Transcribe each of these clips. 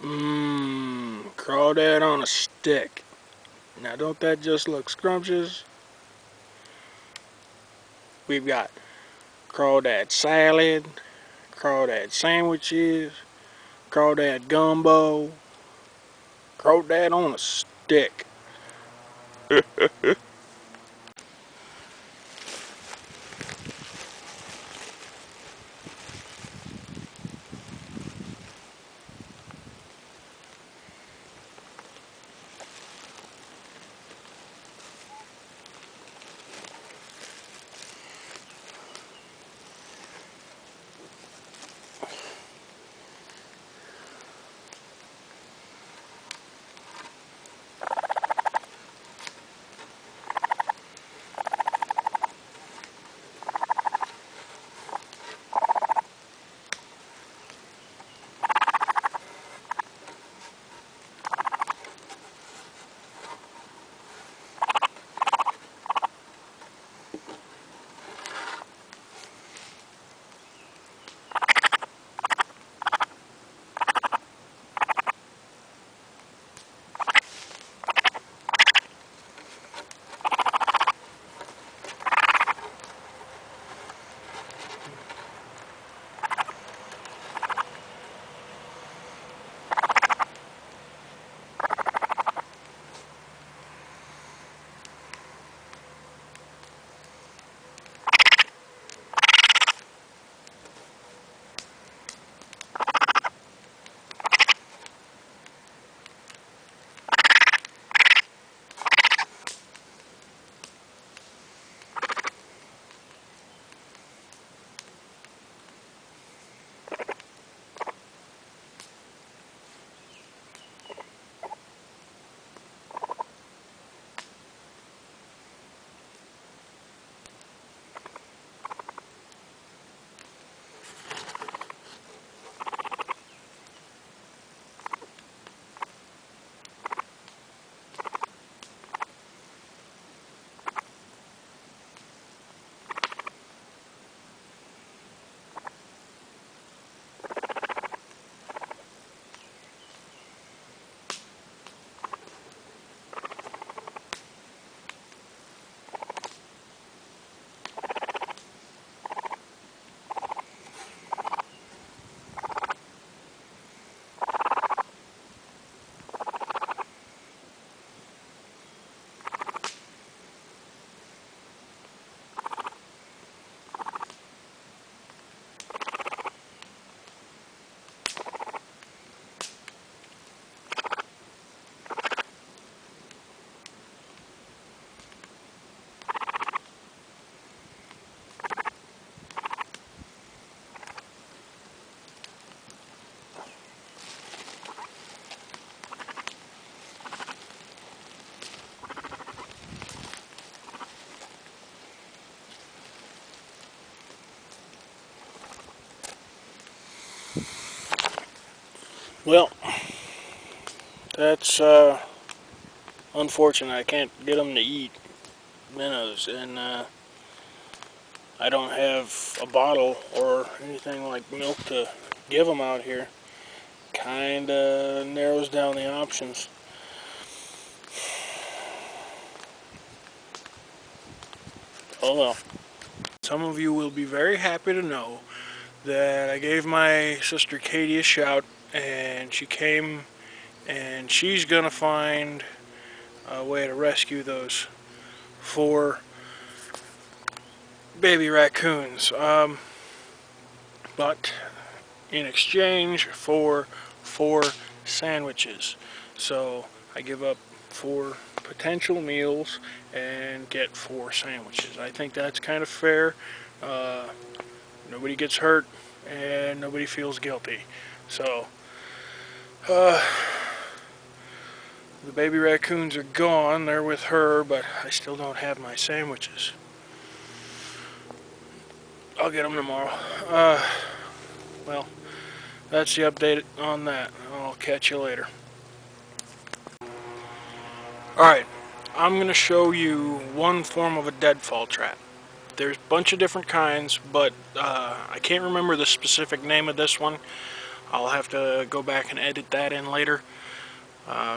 Crawdad on a stick. Now don't that just look scrumptious? We've got crawdad salad, crawdad sandwiches, crawdad gumbo, crawdad on a stick. Well, that's unfortunate. I can't get them to eat minnows, and I don't have a bottle or anything like milk to give them out here. Kinda narrows down the options. Oh well. Some of you will be very happy to know that I gave my sister Katie a shout, and she came, and she's gonna find a way to rescue those 4 baby raccoons. But in exchange for 4 sandwiches. So I give up 4 potential meals and get 4 sandwiches. I think that's kind of fair. Nobody gets hurt and nobody feels guilty. So the baby raccoons are gone. They're with her, but I still don't have my sandwiches. I'll get them tomorrow. Well, that's the update on that. I'll catch you later. Alright, I'm going to show you one form of a deadfall trap. There's a bunch of different kinds, but I can't remember the specific name of this one. I'll have to go back and edit that in later,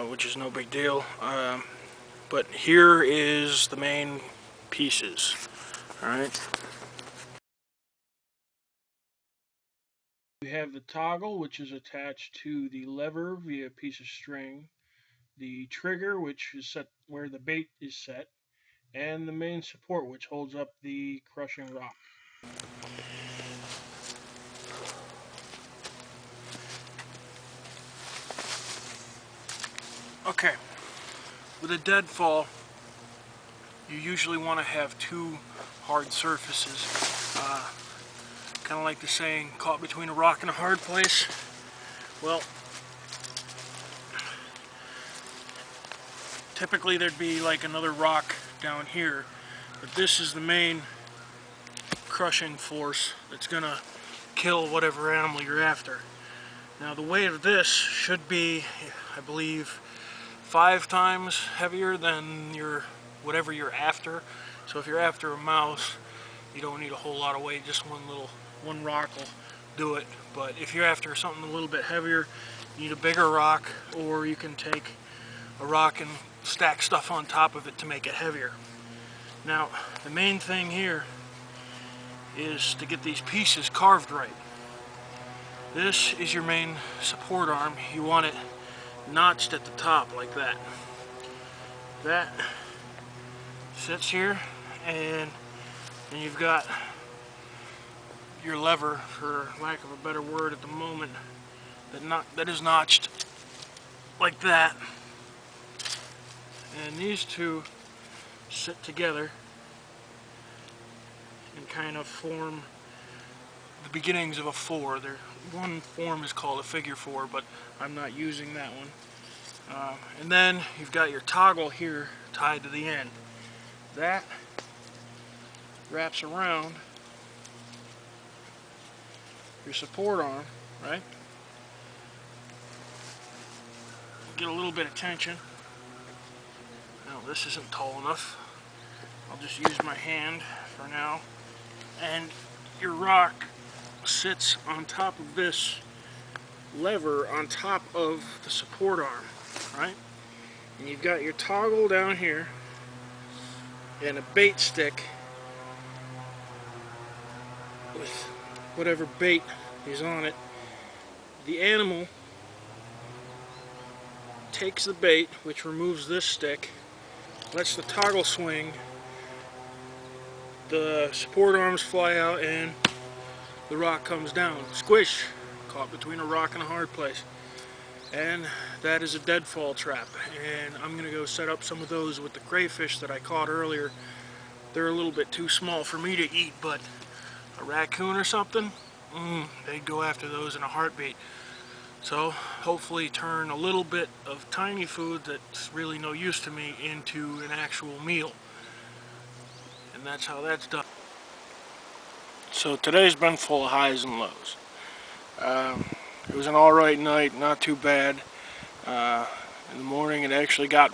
which is no big deal. But here is the main pieces. Alright. We have the toggle, which is attached to the lever via a piece of string, the trigger, which is set where the bait is set, and the main support, which holds up the crushing rock. Okay, with a deadfall, you usually want to have two hard surfaces. Kind of like the saying, caught between a rock and a hard place. Well, typically there'd be like another rock down here, but this is the main crushing force that's gonna kill whatever animal you're after. Now the weight of this should be, I believe, 5 times heavier than whatever you're after. So if you're after a mouse, you don't need a whole lot of weight, just one rock will do it. But if you're after something a little bit heavier, you need a bigger rock, or you can take a rock and stack stuff on top of it to make it heavier. Now, the main thing here is to get these pieces carved right. This is your main support arm. You want it notched at the top like that. That sits here, and then you've got your lever, for lack of a better word at the moment, that is notched like that. And these two sit together and kind of form the beginnings of a 4. One form is called a figure 4, but I'm not using that one. And then you've got your toggle here tied to the end. That wraps around your support arm, right? Get a little bit of tension. Now this isn't tall enough. I'll just use my hand for now. And your rock sits on top of this lever on top of the support arm, right? And you've got your toggle down here and a bait stick with whatever bait is on it. The animal takes the bait, which removes this stick, lets the toggle swing, the support arms fly out, and the rock comes down. Squish! Caught between a rock and a hard place. And that is a deadfall trap. And I'm going to go set up some of those with the crayfish that I caught earlier. They're a little bit too small for me to eat, but a raccoon or something, they'd go after those in a heartbeat. So hopefully turn a little bit of tiny food that's really no use to me into an actual meal. And that's how that's done. So today's been full of highs and lows. It was an alright night, not too bad. In the morning it actually got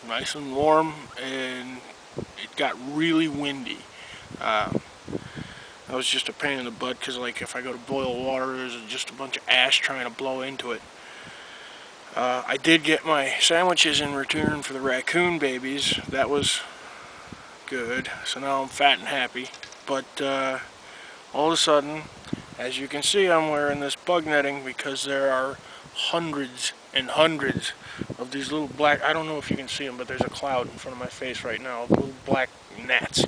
nice and warm, and it got really windy. That was just a pain in the butt, because like if I go to boil water, there's just a bunch of ash trying to blow into it. I did get my sandwiches in return for the raccoon babies. That was good. So now I'm fat and happy. But all of a sudden, as you can see, I'm wearing this bug netting because there are hundreds and hundreds of these little black, I don't know if you can see them, but there's a cloud in front of my face right now of little black gnats.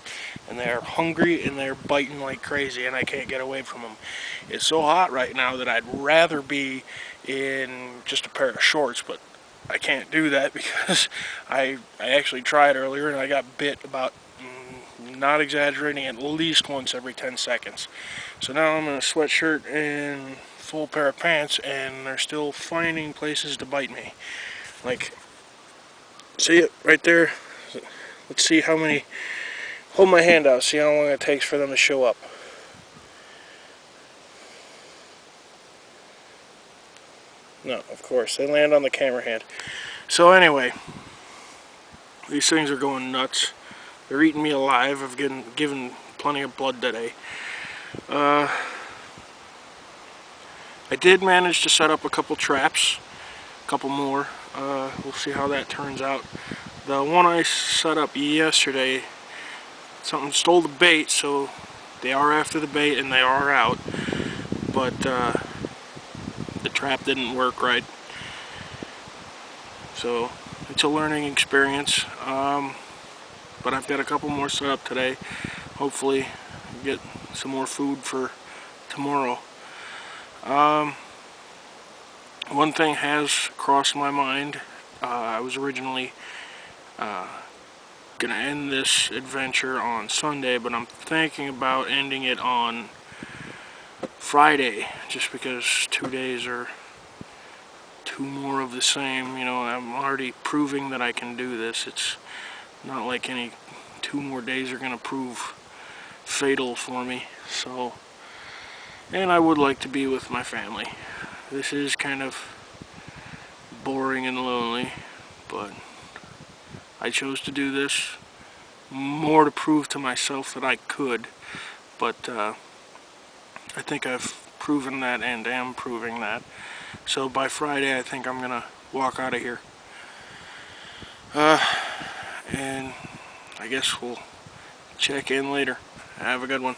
And they're hungry and they're biting like crazy, and I can't get away from them. It's so hot right now that I'd rather be in just a pair of shorts, but I can't do that because I actually tried earlier and I got bit about, not exaggerating, at least once every 10 seconds. So now I'm in a sweatshirt and full pair of pants, and they're still finding places to bite me. Like, see it right there? Let's see how many. Hold my hand out, see how long it takes for them to show up. No, of course, they land on the camera hand. So anyway, these things are going nuts. They're eating me alive. I've given plenty of blood today. I did manage to set up a couple traps, a couple more. We'll see how that turns out. The one I set up yesterday, something stole the bait, so they are after the bait and they are out. But the trap didn't work right. So it's a learning experience. But I've got a couple more set up today. Hopefully get some more food for tomorrow. One thing has crossed my mind. I was originally gonna end this adventure on Sunday, but I'm thinking about ending it on Friday, just because 2 days are two more of the same. You know, I'm already proving that I can do this. It's not like any 2 more days are gonna prove fatal for me. So, and I would like to be with my family. This is kind of boring and lonely, but I chose to do this more to prove to myself that I could, but I think I've proven that and am proving that. So by Friday I think I'm gonna walk out of here. And I guess we'll check in later. Have a good one.